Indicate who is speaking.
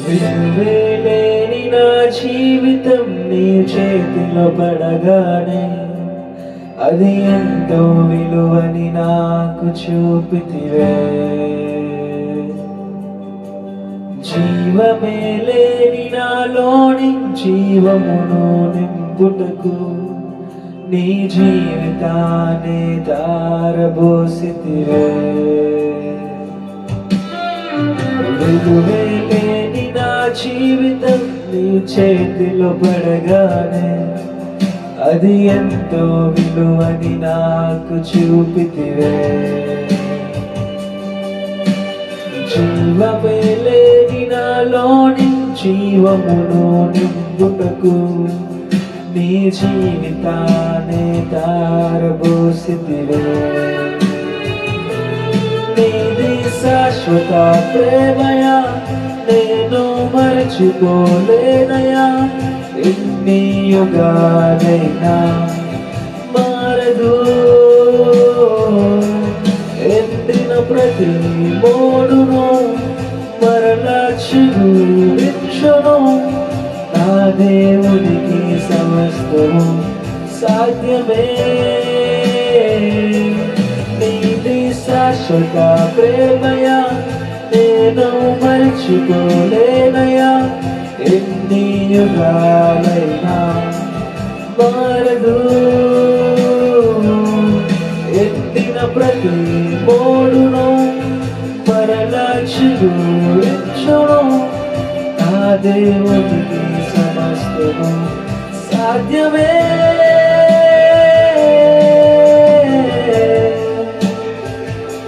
Speaker 1: విలువేలేని నా జీవితం నీ చేతిలో పడగానే అది ఎంతో విలువని నాకు చూపితివే. జీవమే లేని నాలోని జీవమును నింపుటకు నీ జీవితాన్ని ధారబోసితివే. విలువే లేని నా జీవితం నీ చేతిలో పడగానే అది ఎంతో విలువని నాకు చూపితివే. జీవమే లేని నాలోని జీవమును నింపుటకు నీ జీవితాన్ని ధారబోసితివే. నీది శాశ్వత ప్రేమయా, నేను మరచిపోలేనయా. ఎన్ని యుగాలైనా మారదు. ఎండిన ప్రతి మోడును మరలా చిగురించును. నా దేవునికి సమస్తము సాధ్యమే. నీది శాశ్వత ప్రేమయా, నేను మరచిపోలేనయా. ఎన్ని యుగాలైనా మారదు. ఎండిన ప్రతి మోడును మరలా చిగురించును. నా దేవునికి సమస్తము సాధ్యమే.